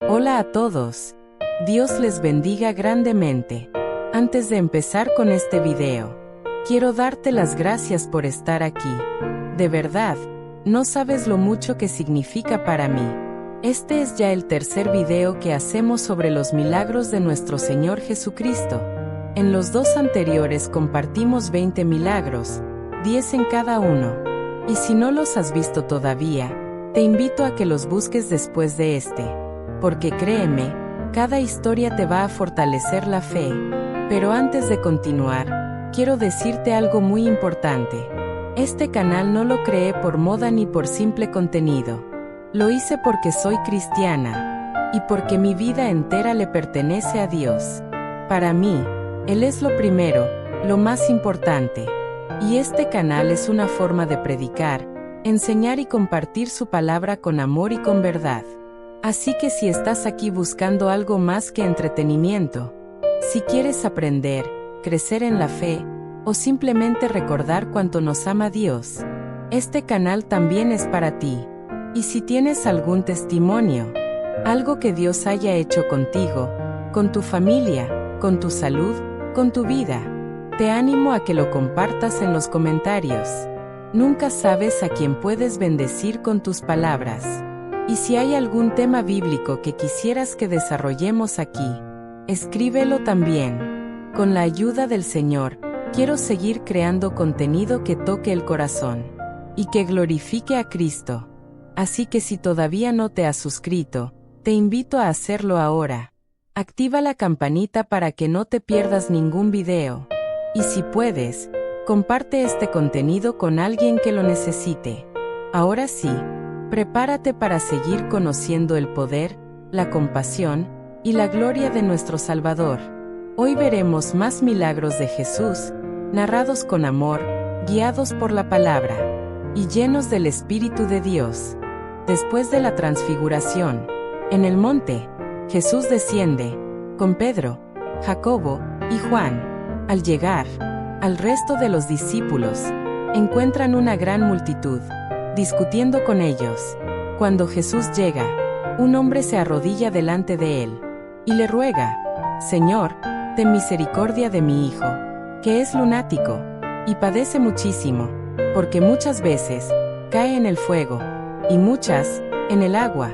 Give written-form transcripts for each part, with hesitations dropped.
Hola a todos. Dios les bendiga grandemente. Antes de empezar con este video, quiero darte las gracias por estar aquí. De verdad, no sabes lo mucho que significa para mí. Este es ya el tercer video que hacemos sobre los milagros de nuestro Señor Jesucristo. En los dos anteriores compartimos 20 milagros, 10 en cada uno. Y si no los has visto todavía, te invito a que los busques después de este. Porque créeme, cada historia te va a fortalecer la fe. Pero antes de continuar, quiero decirte algo muy importante. Este canal no lo creé por moda ni por simple contenido. Lo hice porque soy cristiana, y porque mi vida entera le pertenece a Dios. Para mí, Él es lo primero, lo más importante. Y este canal es una forma de predicar, enseñar y compartir su palabra con amor y con verdad. Así que si estás aquí buscando algo más que entretenimiento, si quieres aprender, crecer en la fe, o simplemente recordar cuánto nos ama Dios, este canal también es para ti. Y si tienes algún testimonio, algo que Dios haya hecho contigo, con tu familia, con tu salud, con tu vida, te animo a que lo compartas en los comentarios. Nunca sabes a quién puedes bendecir con tus palabras. Y si hay algún tema bíblico que quisieras que desarrollemos aquí, escríbelo también. Con la ayuda del Señor, quiero seguir creando contenido que toque el corazón y que glorifique a Cristo. Así que si todavía no te has suscrito, te invito a hacerlo ahora. Activa la campanita para que no te pierdas ningún video. Y si puedes, comparte este contenido con alguien que lo necesite. Ahora sí, prepárate para seguir conociendo el poder, la compasión y la gloria de nuestro Salvador. Hoy veremos más milagros de Jesús, narrados con amor, guiados por la palabra, y llenos del Espíritu de Dios. Después de la transfiguración, en el monte, Jesús desciende, con Pedro, Jacobo y Juan. Al llegar, al resto de los discípulos, encuentran una gran multitud, discutiendo con ellos. Cuando Jesús llega, un hombre se arrodilla delante de él, y le ruega: Señor, ten misericordia de mi hijo, que es lunático, y padece muchísimo, porque muchas veces cae en el fuego, y muchas en el agua.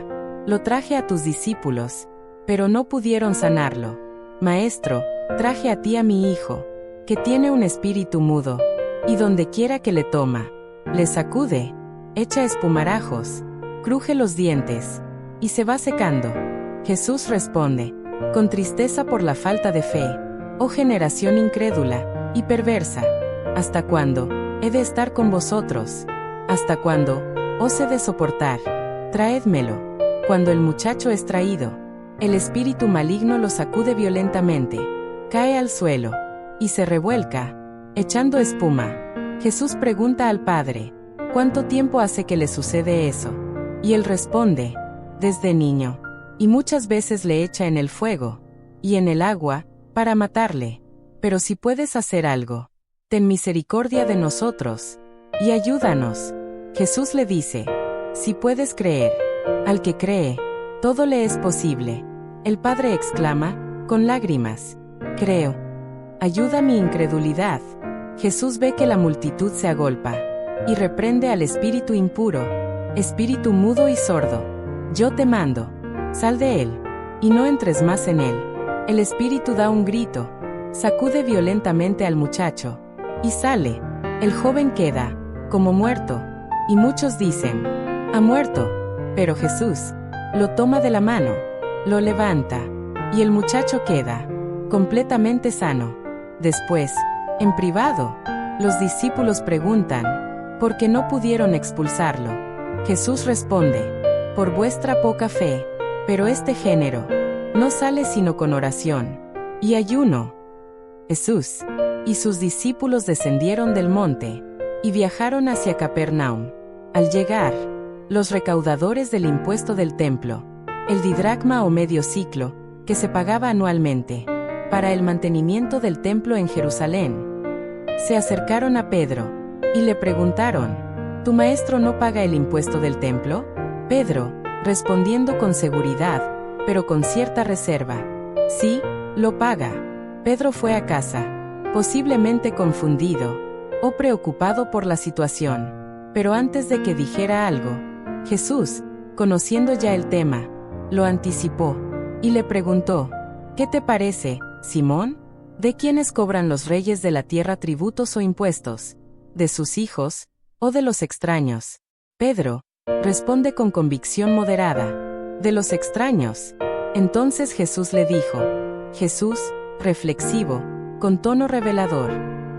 Lo traje a tus discípulos, pero no pudieron sanarlo. Maestro, traje a ti a mi hijo, que tiene un espíritu mudo, y donde quiera que le toma, le sacude, echa espumarajos, cruje los dientes, y se va secando. Jesús responde, con tristeza por la falta de fe: oh generación incrédula y perversa, ¿hasta cuándo he de estar con vosotros? ¿Hasta cuándo os he de soportar? Traédmelo. Cuando el muchacho es traído, el espíritu maligno lo sacude violentamente, cae al suelo, y se revuelca, echando espuma. Jesús pregunta al padre: ¿cuánto tiempo hace que le sucede eso? Y él responde: desde niño, y muchas veces le echa en el fuego, y en el agua, para matarle. Pero si puedes hacer algo, ten misericordia de nosotros, y ayúdanos. Jesús le dice: si puedes creer, al que cree, todo le es posible. El padre exclama, con lágrimas: creo. Ayuda mi incredulidad. Jesús ve que la multitud se agolpa, y reprende al espíritu impuro: espíritu mudo y sordo, yo te mando, sal de él, y no entres más en él. El espíritu da un grito, sacude violentamente al muchacho, y sale. El joven queda, como muerto, y muchos dicen: ha muerto. Pero Jesús lo toma de la mano, lo levanta, y el muchacho queda completamente sano. Después, en privado, los discípulos preguntan: ¿por qué no pudieron expulsarlo? Jesús responde: por vuestra poca fe. Pero este género no sale sino con oración y ayuno. Jesús y sus discípulos descendieron del monte y viajaron hacia Capernaum. Al llegar, los recaudadores del impuesto del templo, el didracma o medio siclo, que se pagaba anualmente para el mantenimiento del templo en Jerusalén, se acercaron a Pedro y le preguntaron: ¿tu maestro no paga el impuesto del templo? Pedro, respondiendo con seguridad, pero con cierta reserva. Sí, lo paga. Pedro fue a casa, posiblemente confundido o preocupado por la situación. Pero antes de que dijera algo, Jesús, conociendo ya el tema, lo anticipó y le preguntó: ¿Qué te parece, Simón? ¿De quiénes cobran los reyes de la tierra tributos o impuestos? ¿De sus hijos o de los extraños? Pedro responde con convicción moderada: de los extraños. Entonces Jesús le dijo, Jesús, reflexivo, con tono revelador: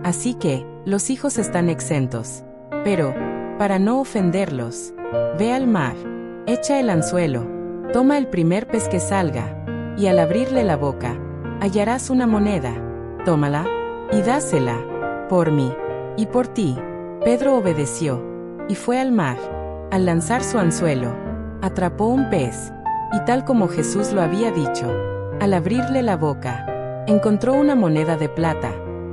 así que, los hijos están exentos. Pero, para no ofenderlos, ve al mar, echa el anzuelo, toma el primer pez que salga, y al abrirle la boca, hallarás una moneda. Tómala, y dásela, por mí, y por ti. Pedro obedeció, y fue al mar. Al lanzar su anzuelo, atrapó un pez, y tal como Jesús lo había dicho, al abrirle la boca, encontró una moneda de plata,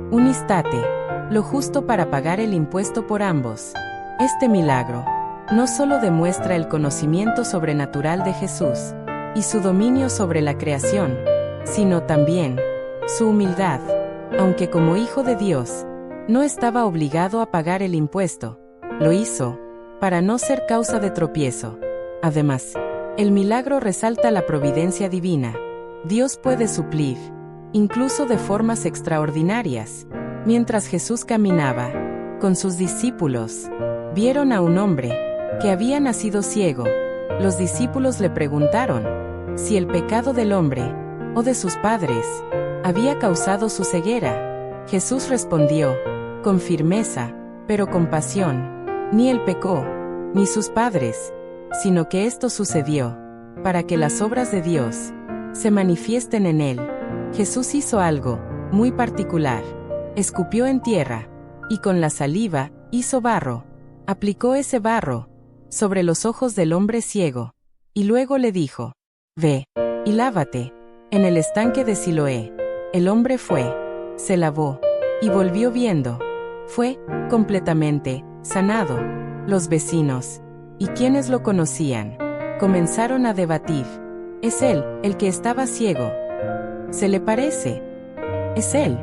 un istate, lo justo para pagar el impuesto por ambos. Este milagro no solo demuestra el conocimiento sobrenatural de Jesús y su dominio sobre la creación, sino también su humildad. Aunque como hijo de Dios, no estaba obligado a pagar el impuesto, lo hizo para no ser causa de tropiezo. Además, el milagro resalta la providencia divina. Dios puede suplir, incluso de formas extraordinarias. Mientras Jesús caminaba con sus discípulos, vieron a un hombre que había nacido ciego. Los discípulos le preguntaron si el pecado del hombre o de sus padres había causado su ceguera. Jesús respondió con firmeza, pero con pasión: ni él pecó, ni sus padres, sino que esto sucedió para que las obras de Dios se manifiesten en él. Jesús hizo algo muy particular. Escupió en tierra, y con la saliva hizo barro. Aplicó ese barro sobre los ojos del hombre ciego, y luego le dijo: ve, y lávate en el estanque de Siloé. El hombre fue, se lavó, y volvió viendo. Fue completamente sanado. Los vecinos y quienes lo conocían comenzaron a debatir: ¿es él el que estaba ciego? ¿Se le parece? ¿Es él?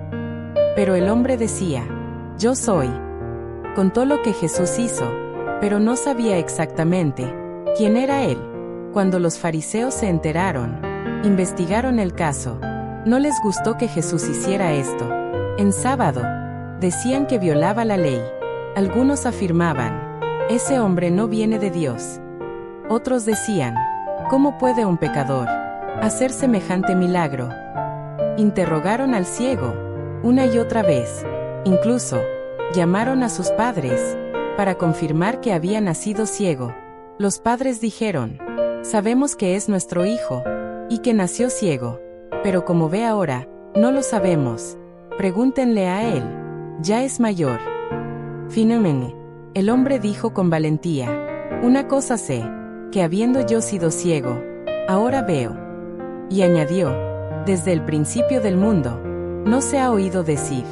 Pero el hombre decía: yo soy. Contó lo que Jesús hizo, pero no sabía exactamente quién era él. Cuando los fariseos se enteraron, investigaron el caso. No les gustó que Jesús hiciera esto en sábado. Decían que violaba la ley. Algunos afirmaban: ese hombre no viene de Dios. Otros decían: ¿cómo puede un pecador hacer semejante milagro? Interrogaron al ciego una y otra vez. Incluso llamaron a sus padres para confirmar que había nacido ciego. Los padres dijeron: sabemos que es nuestro hijo y que nació ciego, pero como ve ahora, no lo sabemos. Pregúntenle a él. Ya es mayor. Finalmente, el hombre dijo con valentía: una cosa sé, que habiendo yo sido ciego, ahora veo. Y añadió: desde el principio del mundo, no se ha oído decir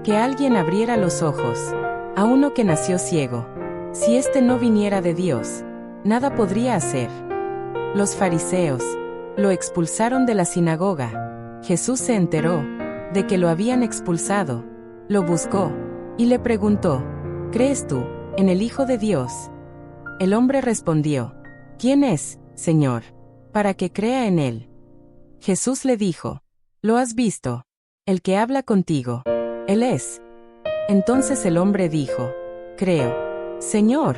que alguien abriera los ojos a uno que nació ciego. Si éste no viniera de Dios, nada podría hacer. Los fariseos lo expulsaron de la sinagoga. Jesús se enteró de que lo habían expulsado. Lo buscó y le preguntó: ¿crees tú en el Hijo de Dios? El hombre respondió: ¿quién es, Señor, para que crea en él? Jesús le dijo: lo has visto. El que habla contigo, él es. Entonces el hombre dijo: creo, Señor.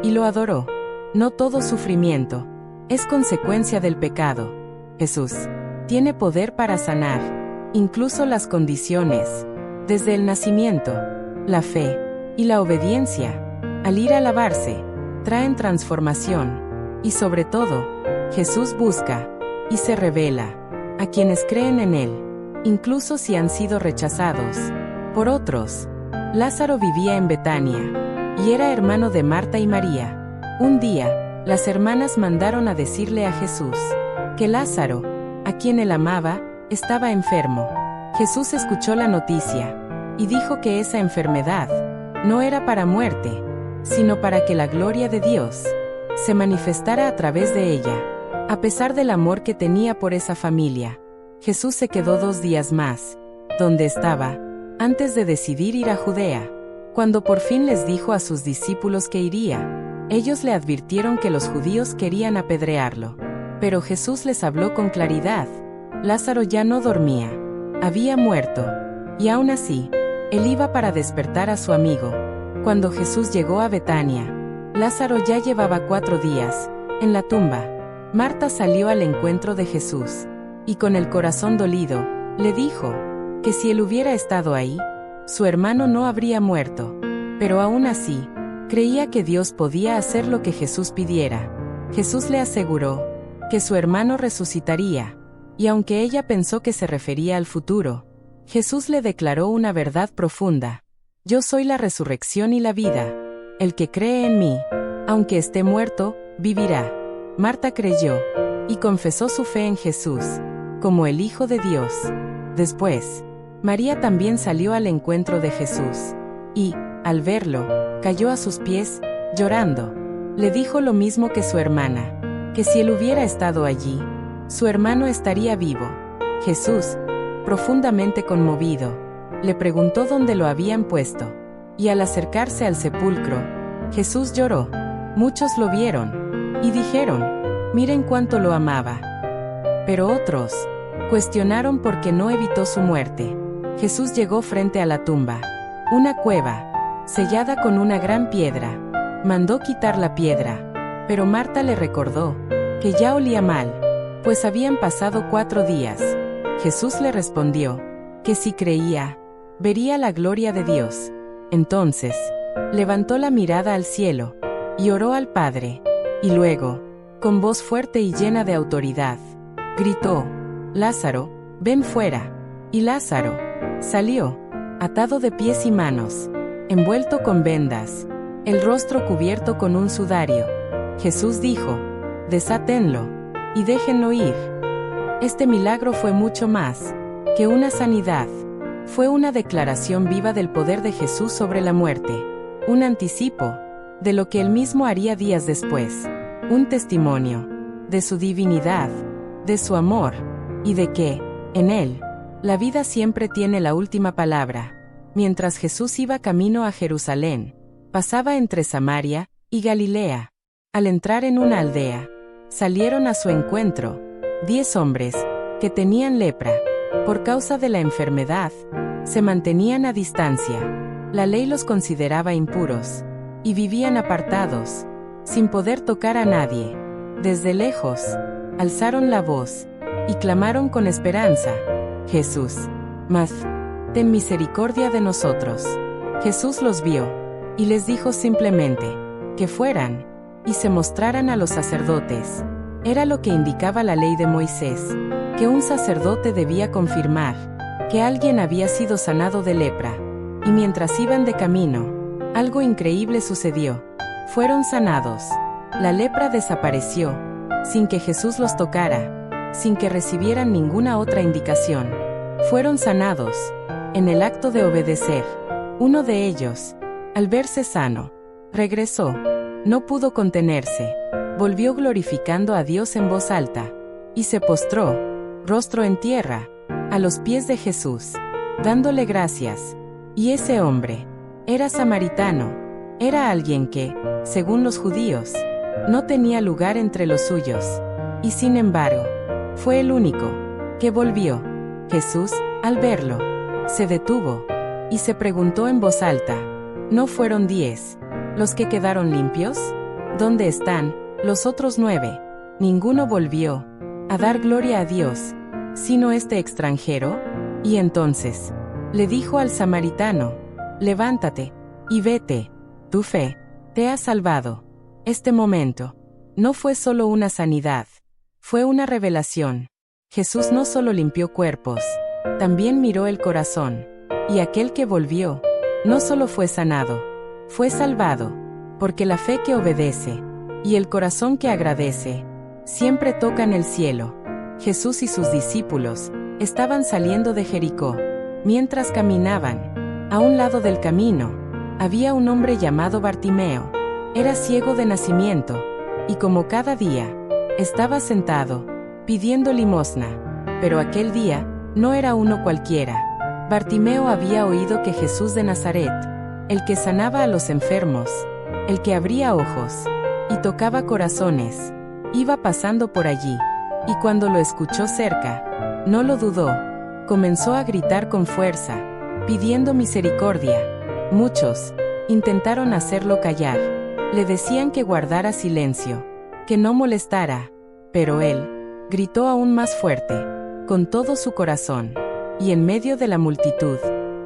Y lo adoró. No todo sufrimiento es consecuencia del pecado. Jesús tiene poder para sanar, incluso las condiciones. Desde el nacimiento, la fe y la obediencia, al ir a lavarse, traen transformación. Y sobre todo, Jesús busca y se revela a quienes creen en él, incluso si han sido rechazados por otros. Lázaro vivía en Betania y era hermano de Marta y María. Un día, las hermanas mandaron a decirle a Jesús que Lázaro, a quien él amaba, estaba enfermo. Jesús escuchó la noticia y dijo que esa enfermedad no era para muerte, sino para que la gloria de Dios se manifestara a través de ella. A pesar del amor que tenía por esa familia, Jesús se quedó 2 días más, donde estaba, antes de decidir ir a Judea. Cuando por fin les dijo a sus discípulos que iría, ellos le advirtieron que los judíos querían apedrearlo. Pero Jesús les habló con claridad. Lázaro ya no dormía, había muerto, y aún así, él iba para despertar a su amigo. Cuando Jesús llegó a Betania, Lázaro ya llevaba 4 días, en la tumba. Marta salió al encuentro de Jesús, y con el corazón dolido, le dijo, que si él hubiera estado ahí, su hermano no habría muerto. Pero aún así, creía que Dios podía hacer lo que Jesús pidiera. Jesús le aseguró, que su hermano resucitaría, y aunque ella pensó que se refería al futuro, Jesús le declaró una verdad profunda. Yo soy la resurrección y la vida. El que cree en mí, aunque esté muerto, vivirá. Marta creyó, y confesó su fe en Jesús, como el Hijo de Dios. Después, María también salió al encuentro de Jesús, y, al verlo, cayó a sus pies, llorando. Le dijo lo mismo que su hermana, que si él hubiera estado allí, su hermano estaría vivo. Jesús, profundamente conmovido, le preguntó dónde lo habían puesto, y al acercarse al sepulcro, Jesús lloró. Muchos lo vieron, y dijeron, miren cuánto lo amaba. Pero otros cuestionaron por qué no evitó su muerte. Jesús llegó frente a la tumba, una cueva, sellada con una gran piedra. Mandó quitar la piedra, pero Marta le recordó, que ya olía mal, pues habían pasado 4 días. Jesús le respondió, que si creía, vería la gloria de Dios. Entonces, levantó la mirada al cielo, y oró al Padre, y luego, con voz fuerte y llena de autoridad, gritó, Lázaro, ven fuera. Y Lázaro salió, atado de pies y manos, envuelto con vendas, el rostro cubierto con un sudario. Jesús dijo, desátenlo, y déjenlo ir. Este milagro fue mucho más que una sanidad. Fue una declaración viva del poder de Jesús sobre la muerte, un anticipo de lo que él mismo haría días después, un testimonio de su divinidad, de su amor, y de que, en él, la vida siempre tiene la última palabra. Mientras Jesús iba camino a Jerusalén, pasaba entre Samaria y Galilea. Al entrar en una aldea, salieron a su encuentro 10 hombres que tenían lepra. Por causa de la enfermedad, se mantenían a distancia. La ley los consideraba impuros, y vivían apartados, sin poder tocar a nadie. Desde lejos, alzaron la voz, y clamaron con esperanza, Jesús, ten misericordia de nosotros. Jesús los vio, y les dijo simplemente, que fueran, y se mostraran a los sacerdotes. Era lo que indicaba la ley de Moisés, que un sacerdote debía confirmar que alguien había sido sanado de lepra. Y mientras iban de camino, algo increíble sucedió. Fueron sanados. La lepra desapareció, sin que Jesús los tocara, sin que recibieran ninguna otra indicación. Fueron sanados, en el acto de obedecer. Uno de ellos, al verse sano, regresó. No pudo contenerse. Volvió glorificando a Dios en voz alta, y se postró, rostro en tierra, a los pies de Jesús, dándole gracias. Y ese hombre era samaritano, era alguien que, según los judíos, no tenía lugar entre los suyos, y sin embargo, fue el único que volvió. Jesús, al verlo, se detuvo, y se preguntó en voz alta, ¿no fueron 10 los que quedaron limpios? ¿Dónde están los otros 9? Ninguno volvió a dar gloria a Dios, sino este extranjero. Y entonces, le dijo al samaritano, levántate, y vete, tu fe te ha salvado. Este momento no fue solo una sanidad, fue una revelación. Jesús no solo limpió cuerpos, también miró el corazón, y aquel que volvió, no solo fue sanado, fue salvado, porque la fe que obedece, y el corazón que agradece, siempre tocan el cielo. Jesús y sus discípulos estaban saliendo de Jericó. Mientras caminaban, a un lado del camino, había un hombre llamado Bartimeo. Era ciego de nacimiento, y como cada día, Estaba sentado, pidiendo limosna. Pero aquel día, no era uno cualquiera. Bartimeo había oído que Jesús de Nazaret, el que sanaba a los enfermos, el que abría ojos y tocaba corazones, iba pasando por allí, y cuando lo escuchó cerca, no lo dudó, comenzó a gritar con fuerza, pidiendo misericordia. Muchos intentaron hacerlo callar, le decían que guardara silencio, que no molestara, pero él gritó aún más fuerte, con todo su corazón, y en medio de la multitud,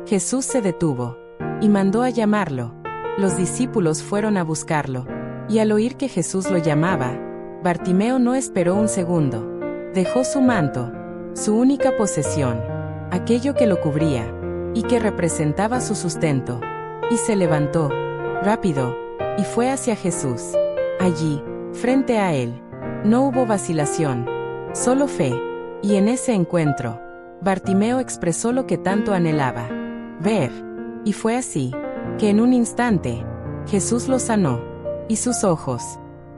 Jesús se detuvo y mandó a llamarlo. Los discípulos fueron a buscarlo, y al oír que Jesús lo llamaba, Bartimeo no esperó un segundo. Dejó su manto, su única posesión, aquello que lo cubría, y que representaba su sustento, y se levantó, rápido, y fue hacia Jesús. Allí, frente a él, no hubo vacilación, solo fe, y en ese encuentro, Bartimeo expresó lo que tanto anhelaba: ver. Y fue así, que en un instante, Jesús lo sanó, y sus ojos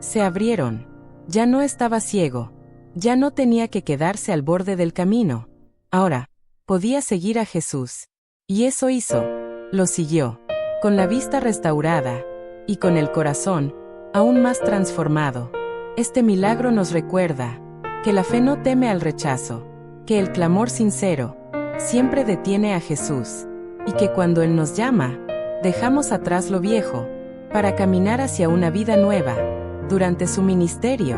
se abrieron. Ya no estaba ciego, ya no tenía que quedarse al borde del camino. Ahora, podía seguir a Jesús. Y eso hizo, lo siguió, con la vista restaurada, y con el corazón aún más transformado. Este milagro nos recuerda que la fe no teme al rechazo, que el clamor sincero siempre detiene a Jesús, y que cuando Él nos llama, dejamos atrás lo viejo, para caminar hacia una vida nueva. Durante su ministerio,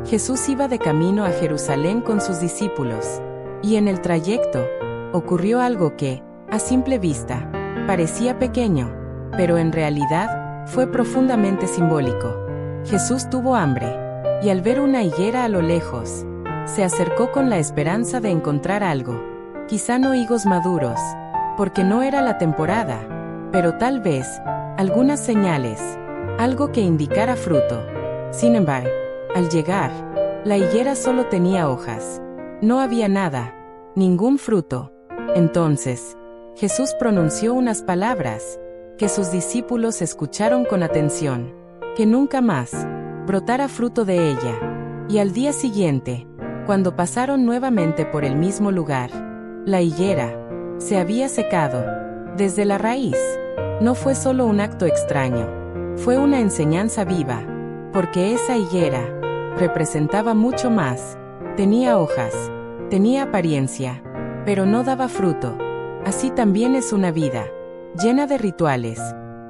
Jesús iba de camino a Jerusalén con sus discípulos, y en el trayecto, ocurrió algo que, a simple vista, parecía pequeño, pero en realidad, fue profundamente simbólico. Jesús tuvo hambre, y al ver una higuera a lo lejos, se acercó con la esperanza de encontrar algo, quizá no higos maduros, porque no era la temporada, pero tal vez, algunas señales, algo que indicara fruto. Sin embargo, al llegar, la higuera solo tenía hojas. No había nada, ningún fruto. Entonces, Jesús pronunció unas palabras, que sus discípulos escucharon con atención: que nunca más brotara fruto de ella. Y al día siguiente, cuando pasaron nuevamente por el mismo lugar, la higuera se había secado desde la raíz. No fue solo un acto extraño, fue una enseñanza viva, porque esa higuera representaba mucho más. Tenía hojas, tenía apariencia, pero no daba fruto. Así también es una vida, llena de rituales,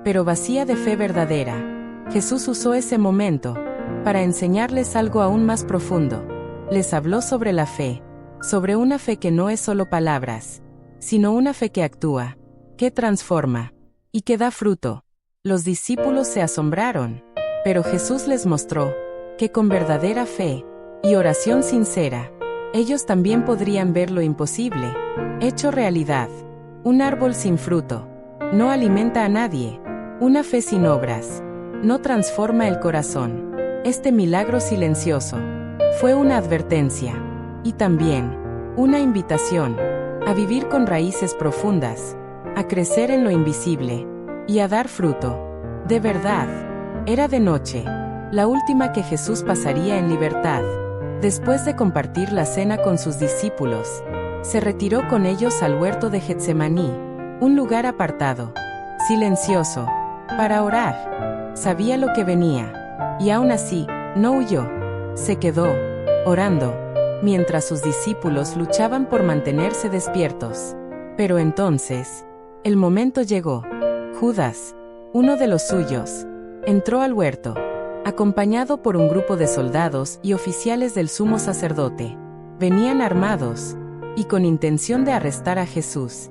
pero vacía de fe verdadera. Jesús usó ese momento para enseñarles algo aún más profundo. Les habló sobre la fe, sobre una fe que no es solo palabras, sino una fe que actúa, que transforma, y que da fruto. Los discípulos se asombraron, pero Jesús les mostró que con verdadera fe y oración sincera, ellos también podrían ver lo imposible hecho realidad. Un árbol sin fruto no alimenta a nadie. Una fe sin obras no transforma el corazón. Este milagro silencioso fue una advertencia, y también una invitación a vivir con raíces profundas, a crecer en lo invisible, y a dar fruto. De verdad, era de noche, la última que Jesús pasaría en libertad. Después de compartir la cena con sus discípulos, se retiró con ellos al huerto de Getsemaní, un lugar apartado, silencioso, para orar. Sabía lo que venía, y aún así, no huyó. Se quedó, orando, mientras sus discípulos luchaban por mantenerse despiertos. Pero entonces, el momento llegó. Judas, uno de los suyos, entró al huerto, acompañado por un grupo de soldados y oficiales del sumo sacerdote. Venían armados, y con intención de arrestar a Jesús.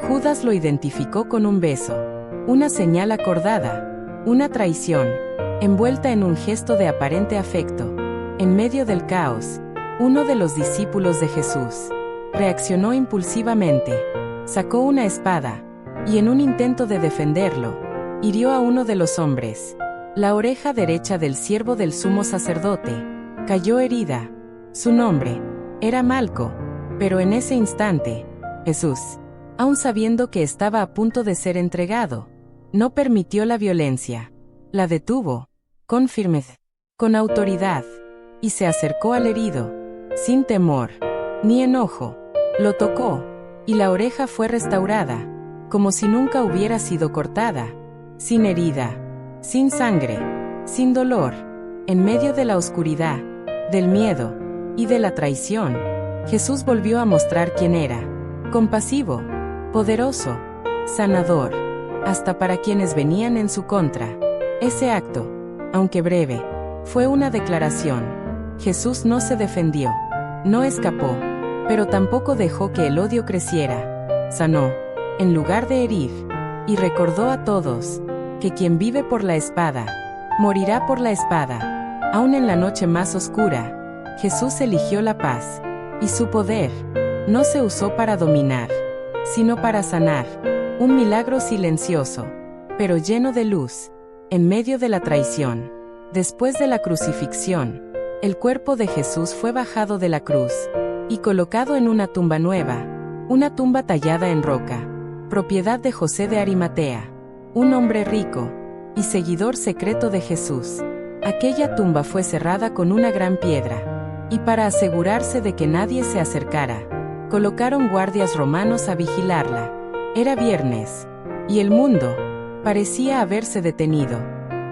Judas lo identificó con un beso, una señal acordada, una traición, envuelta en un gesto de aparente afecto. En medio del caos, uno de los discípulos de Jesús reaccionó impulsivamente, sacó una espada, y en un intento de defenderlo, hirió a uno de los hombres. La oreja derecha del siervo del sumo sacerdote cayó herida. Su nombre era Malco, pero en ese instante, Jesús, aun sabiendo que estaba a punto de ser entregado, no permitió la violencia. La detuvo, con firmeza, con autoridad. y se acercó al herido, sin temor, ni enojo. Lo tocó, y la oreja fue restaurada, como si nunca hubiera sido cortada, sin herida, sin sangre, sin dolor. En medio de la oscuridad, del miedo y de la traición, Jesús volvió a mostrar quién era: compasivo, poderoso, sanador, hasta para quienes venían en su contra. Ese acto, aunque breve, fue una declaración. Jesús no se defendió, no escapó, pero tampoco dejó que el odio creciera. Sanó, en lugar de herir, y recordó a todos que quien vive por la espada, morirá por la espada. Aún en la noche más oscura, Jesús eligió la paz, y su poder no se usó para dominar, sino para sanar. Un milagro silencioso, pero lleno de luz, en medio de la traición. Después de la crucifixión, el cuerpo de Jesús fue bajado de la cruz y colocado en una tumba nueva, una tumba tallada en roca, propiedad de José de Arimatea, un hombre rico y seguidor secreto de Jesús. Aquella tumba fue cerrada con una gran piedra, y para asegurarse de que nadie se acercara, colocaron guardias romanos a vigilarla. Era viernes, y el mundo parecía haberse detenido,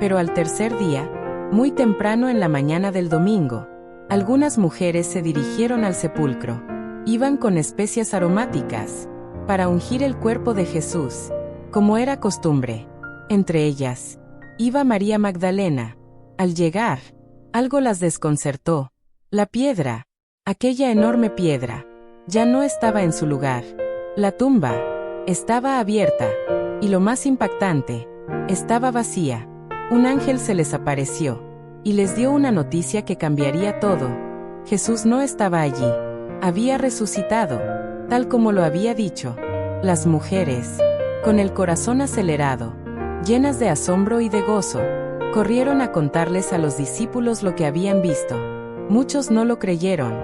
pero al tercer día, muy temprano en la mañana del domingo, algunas mujeres se dirigieron al sepulcro. Iban con especias aromáticas para ungir el cuerpo de Jesús, como era costumbre. Entre ellas, iba María Magdalena. Al llegar, algo las desconcertó. La piedra, aquella enorme piedra, ya no estaba en su lugar. La tumba estaba abierta, y lo más impactante, estaba vacía. Un ángel se les apareció, y les dio una noticia que cambiaría todo. Jesús no estaba allí. Había resucitado, tal como lo había dicho. Las mujeres, con el corazón acelerado, llenas de asombro y de gozo, corrieron a contarles a los discípulos lo que habían visto. Muchos no lo creyeron.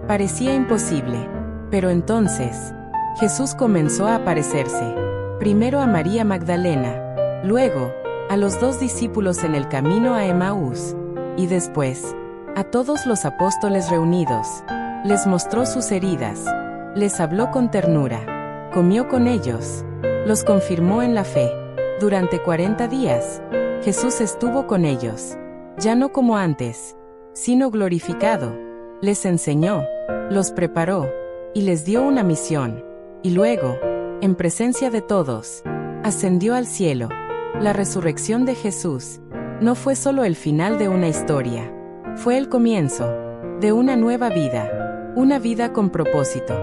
Parecía imposible. Pero entonces, Jesús comenzó a aparecerse. Primero a María Magdalena, luego, a los 2 discípulos en el camino a Emaús, y después, a todos los apóstoles reunidos. Les mostró sus heridas, les habló con ternura, comió con ellos, los confirmó en la fe. Durante 40 días, Jesús estuvo con ellos, ya no como antes, sino glorificado. Les enseñó, los preparó, y les dio una misión. Y luego, en presencia de todos, ascendió al cielo. La resurrección de Jesús no fue solo el final de una historia, fue el comienzo de una nueva vida, una vida con propósito,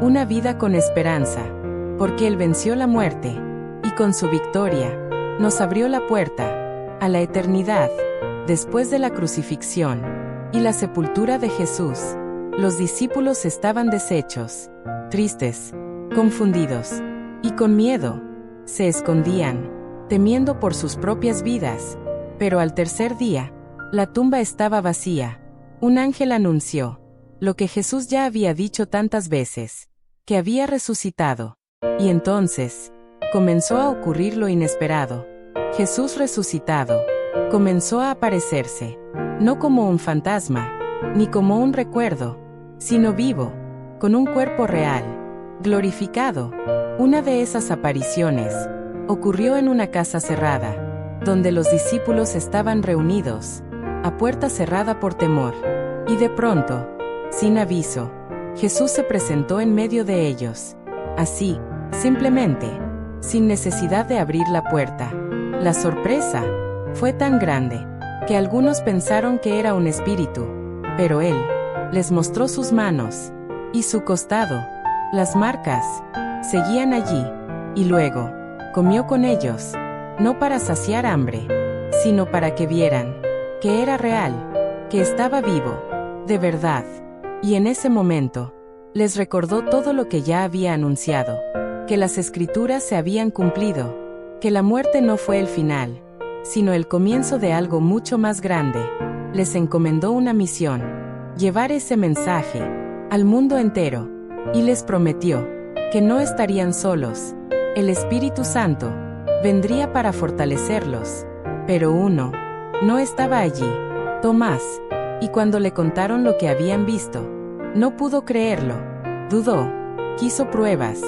una vida con esperanza, porque Él venció la muerte, y con su victoria, nos abrió la puerta a la eternidad. Después de la crucifixión y la sepultura de Jesús, los discípulos estaban deshechos, tristes, confundidos y con miedo. Se escondían, temiendo por sus propias vidas. Pero al tercer día, la tumba estaba vacía. Un ángel anunció lo que Jesús ya había dicho tantas veces, que había resucitado. Y entonces, comenzó a ocurrir lo inesperado. Jesús resucitado comenzó a aparecerse, no como un fantasma, ni como un recuerdo, sino vivo, con un cuerpo real, glorificado. Una de esas apariciones ocurrió en una casa cerrada, donde los discípulos estaban reunidos, a puerta cerrada por temor. Y de pronto, sin aviso, Jesús se presentó en medio de ellos. Así, simplemente, sin necesidad de abrir la puerta. La sorpresa fue tan grande, que algunos pensaron que era un espíritu, pero Él les mostró sus manos y su costado. Las marcas seguían allí, y luego comió con ellos, no para saciar hambre, sino para que vieran que era real, que estaba vivo, de verdad. Y en ese momento, les recordó todo lo que ya había anunciado, que las Escrituras se habían cumplido, que la muerte no fue el final, sino el comienzo de algo mucho más grande. Les encomendó una misión: llevar ese mensaje al mundo entero, y les prometió que no estarían solos. El Espíritu Santo vendría para fortalecerlos. Pero uno no estaba allí: Tomás. Y cuando le contaron lo que habían visto, no pudo creerlo. Dudó, quiso pruebas,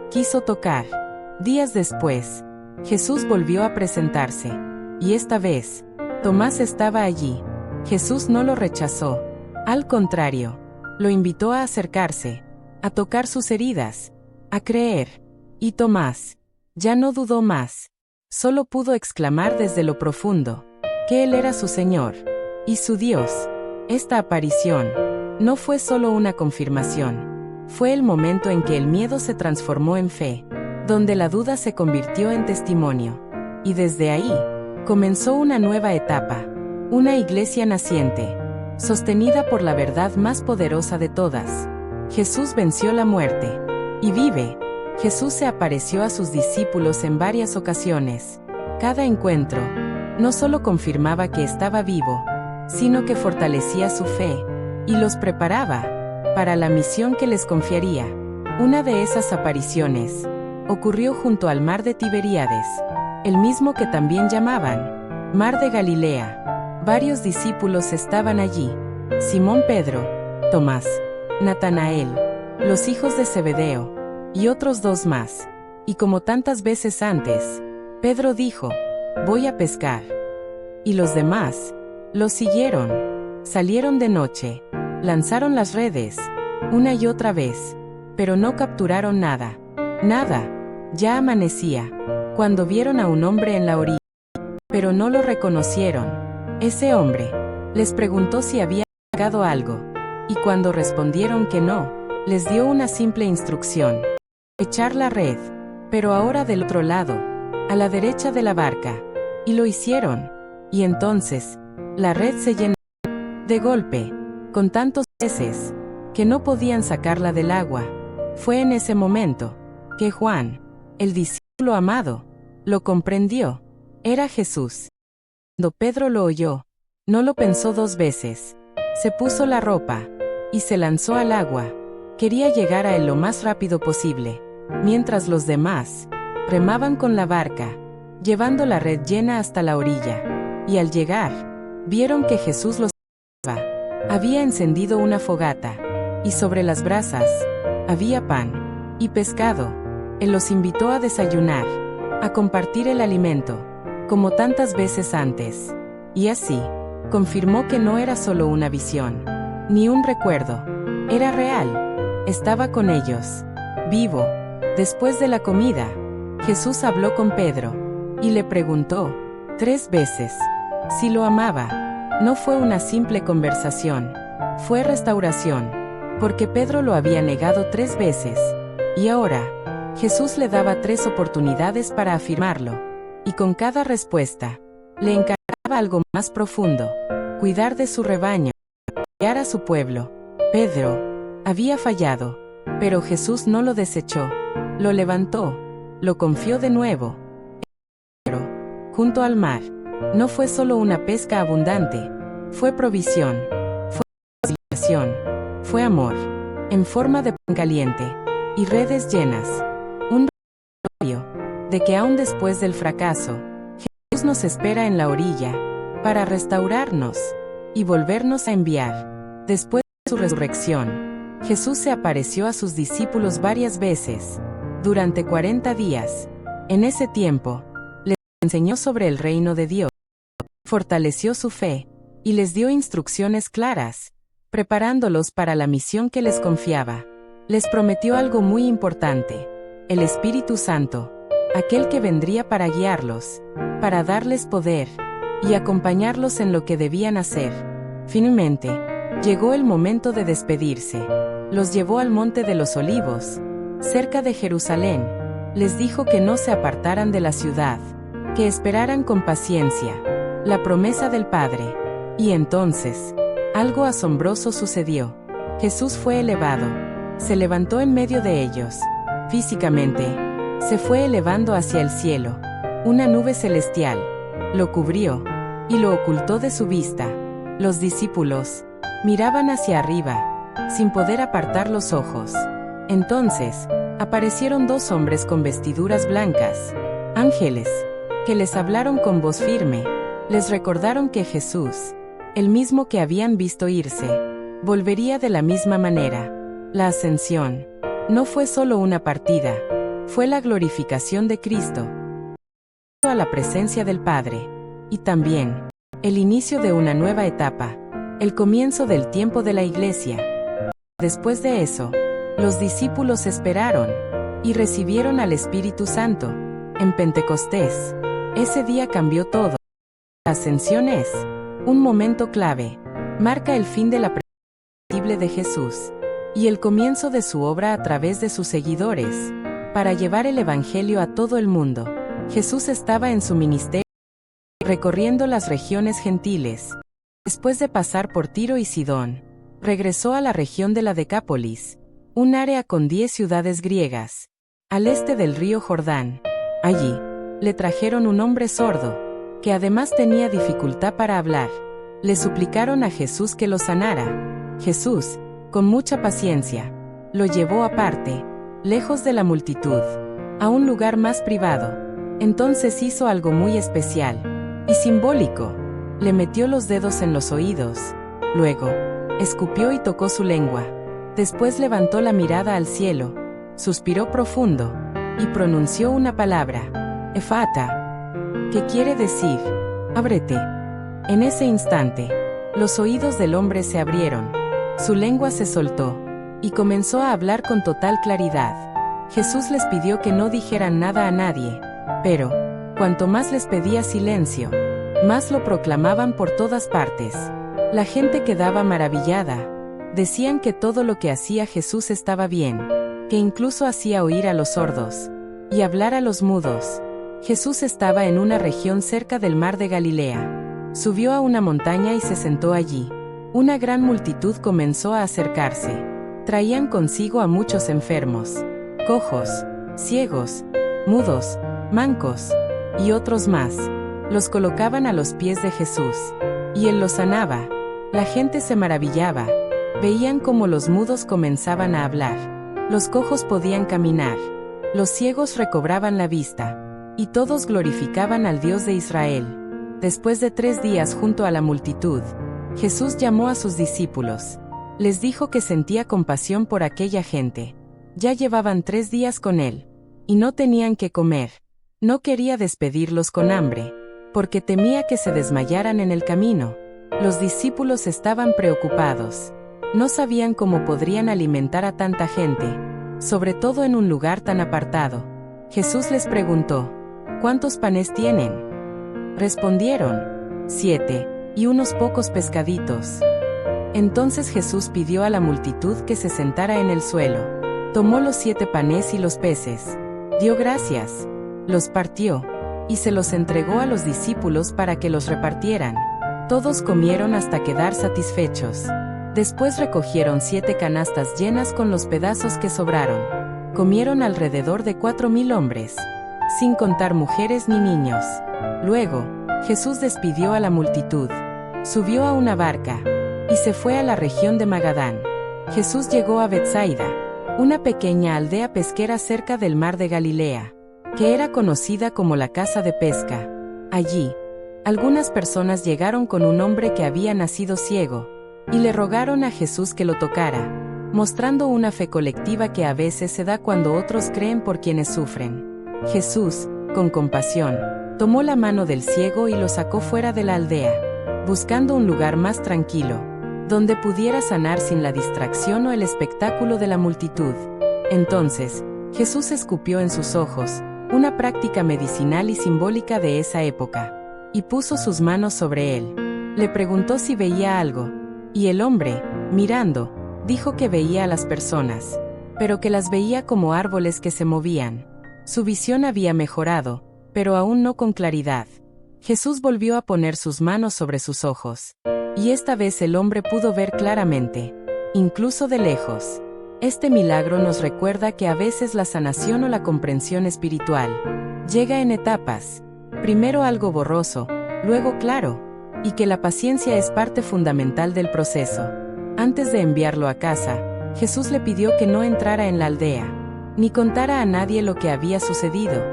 quiso tocar. Días después, Jesús volvió a presentarse, y esta vez, Tomás estaba allí. Jesús no lo rechazó. Al contrario, lo invitó a acercarse, a tocar sus heridas, a creer. Y Tomás ya no dudó más. Solo pudo exclamar desde lo profundo que Él era su Señor y su Dios. Esta aparición no fue solo una confirmación, fue el momento en que el miedo se transformó en fe, donde la duda se convirtió en testimonio. Y desde ahí, comenzó una nueva etapa, una iglesia naciente, sostenida por la verdad más poderosa de todas. Jesús venció la muerte y vive. Jesús se apareció a sus discípulos en varias ocasiones. Cada encuentro no solo confirmaba que estaba vivo, sino que fortalecía su fe y los preparaba para la misión que les confiaría. Una de esas apariciones ocurrió junto al mar de Tiberíades, el mismo que también llamaban Mar de Galilea. Varios discípulos estaban allí: Simón Pedro, Tomás, Natanael, los hijos de Zebedeo, y otros dos más. Y como tantas veces antes, Pedro dijo: voy a pescar. Y los demás los siguieron. Salieron de noche, lanzaron las redes, una y otra vez, pero no capturaron nada. Nada. Ya amanecía, cuando vieron a un hombre en la orilla, pero no lo reconocieron. Ese hombre les preguntó si había pescado algo, y cuando respondieron que no, les dio una simple instrucción: echar la red, pero ahora del otro lado, a la derecha de la barca. Y lo hicieron. Y entonces, la red se llenó de golpe, con tantos peces, que no podían sacarla del agua. Fue en ese momento que Juan, el discípulo amado, lo comprendió. Era Jesús. Cuando Pedro lo oyó, no lo pensó dos veces. Se puso la ropa y se lanzó al agua. Quería llegar a él lo más rápido posible, mientras los demás remaban con la barca, llevando la red llena hasta la orilla. Y al llegar, vieron que Jesús los esperaba. Había encendido una fogata, y sobre las brasas había pan y pescado. Él los invitó a desayunar, a compartir el alimento, como tantas veces antes. Y así, confirmó que no era solo una visión, ni un recuerdo. Era real. Estaba con ellos, vivo. Después de la comida, Jesús habló con Pedro, y le preguntó 3 veces si lo amaba. No fue una simple conversación, fue restauración, porque Pedro lo había negado 3 veces, y ahora, Jesús le daba 3 oportunidades para afirmarlo, y con cada respuesta, le encargaba algo más profundo: cuidar de su rebaño, guiar a su pueblo. Pedro había fallado, pero Jesús no lo desechó, lo levantó, lo confió de nuevo. Pero, junto al mar, no fue solo una pesca abundante, fue provisión, fue reconciliación, fue amor, en forma de pan caliente, y redes llenas. Un recordatorio de que aún después del fracaso, Jesús nos espera en la orilla, para restaurarnos, y volvernos a enviar. Después de su resurrección, Jesús se apareció a sus discípulos varias veces, durante 40 días. En ese tiempo, les enseñó sobre el reino de Dios, fortaleció su fe, y les dio instrucciones claras, preparándolos para la misión que les confiaba. Les prometió algo muy importante: el Espíritu Santo, aquel que vendría para guiarlos, para darles poder, y acompañarlos en lo que debían hacer. Finalmente, llegó el momento de despedirse. Los llevó al Monte de los Olivos, cerca de Jerusalén. Les dijo que no se apartaran de la ciudad, que esperaran con paciencia la promesa del Padre. Y entonces, algo asombroso sucedió. Jesús fue elevado, se levantó en medio de ellos. Físicamente, se fue elevando hacia el cielo. Una nube celestial lo cubrió y lo ocultó de su vista. Los discípulos miraban hacia arriba, sin poder apartar los ojos. Entonces, aparecieron 2 hombres con vestiduras blancas, ángeles, que les hablaron con voz firme. Les recordaron que Jesús el mismo que habían visto irse, volvería de la misma manera. La ascensión no fue solo una partida, fue la glorificación de Cristo a la presencia del Padre, y también el inicio de una nueva etapa, el comienzo del tiempo de la Iglesia. Después de eso, los discípulos esperaron y recibieron al Espíritu Santo en Pentecostés. Ese día cambió todo. La ascensión es un momento clave, marca el fin de la presencia de Jesús y el comienzo de su obra a través de sus seguidores, para llevar el Evangelio a todo el mundo. Jesús estaba en su ministerio, recorriendo las regiones gentiles. Después de pasar por Tiro y Sidón, regresó a la región de la Decápolis, un área con 10 ciudades griegas, al este del río Jordán. Allí, le trajeron un hombre sordo, que además tenía dificultad para hablar. Le suplicaron a Jesús que lo sanara. Jesús, con mucha paciencia, lo llevó aparte, lejos de la multitud, a un lugar más privado. Entonces hizo algo muy especial y simbólico. Le metió los dedos en los oídos. Luego, escupió y tocó su lengua. Después levantó la mirada al cielo, suspiró profundo, y pronunció una palabra, Efata, que quiere decir, ábrete. En ese instante, los oídos del hombre se abrieron, su lengua se soltó, y comenzó a hablar con total claridad. Jesús les pidió que no dijeran nada a nadie, pero, cuanto más les pedía silencio, más lo proclamaban por todas partes. La gente quedaba maravillada. Decían que todo lo que hacía Jesús estaba bien, que incluso hacía oír a los sordos y hablar a los mudos. Jesús estaba en una región cerca del mar de Galilea. Subió a una montaña y se sentó allí. Una gran multitud comenzó a acercarse. Traían consigo a muchos enfermos, cojos, ciegos, mudos, mancos, y otros más. Los colocaban a los pies de Jesús, y él los sanaba. La gente se maravillaba. Veían cómo los mudos comenzaban a hablar, los cojos podían caminar, los ciegos recobraban la vista, y todos glorificaban al Dios de Israel. Después de 3 días junto a la multitud, Jesús llamó a sus discípulos. Les dijo que sentía compasión por aquella gente. Ya llevaban 3 días con él, y no tenían que comer. No quería despedirlos con hambre, porque temía que se desmayaran en el camino. Los discípulos estaban preocupados. No sabían cómo podrían alimentar a tanta gente, sobre todo en un lugar tan apartado. Jesús les preguntó, ¿cuántos panes tienen? Respondieron, 7, y unos pocos pescaditos. Entonces Jesús pidió a la multitud que se sentara en el suelo. Tomó los 7 panes y los peces, dio gracias, los partió, y se los entregó a los discípulos para que los repartieran. Todos comieron hasta quedar satisfechos. Después recogieron 7 canastas llenas con los pedazos que sobraron. Comieron alrededor de 4,000 hombres, sin contar mujeres ni niños. Luego, Jesús despidió a la multitud, subió a una barca, y se fue a la región de Magadán. Jesús llegó a Betsaida, una pequeña aldea pesquera cerca del mar de Galilea, que era conocida como la casa de pesca. Allí, algunas personas llegaron con un hombre que había nacido ciego, y le rogaron a Jesús que lo tocara, mostrando una fe colectiva que a veces se da cuando otros creen por quienes sufren. Jesús, con compasión, tomó la mano del ciego y lo sacó fuera de la aldea, buscando un lugar más tranquilo, donde pudiera sanar sin la distracción o el espectáculo de la multitud. Entonces, Jesús escupió en sus ojos, una práctica medicinal y simbólica de esa época, y puso sus manos sobre él. Le preguntó si veía algo. Y el hombre, mirando, dijo que veía a las personas, pero que las veía como árboles que se movían. Su visión había mejorado, pero aún no con claridad. Jesús volvió a poner sus manos sobre sus ojos, y esta vez el hombre pudo ver claramente, incluso de lejos. Este milagro nos recuerda que a veces la sanación o la comprensión espiritual llega en etapas, primero algo borroso, luego claro, y que la paciencia es parte fundamental del proceso. Antes de enviarlo a casa, Jesús le pidió que no entrara en la aldea, ni contara a nadie lo que había sucedido,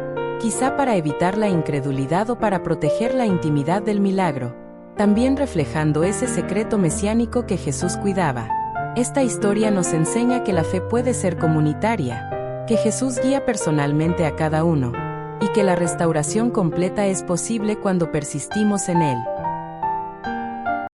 quizá para evitar la incredulidad o para proteger la intimidad del milagro. también reflejando ese secreto mesiánico que Jesús cuidaba. Esta historia nos enseña que la fe puede ser comunitaria, que Jesús guía personalmente a cada uno, y que la restauración completa es posible cuando persistimos en Él.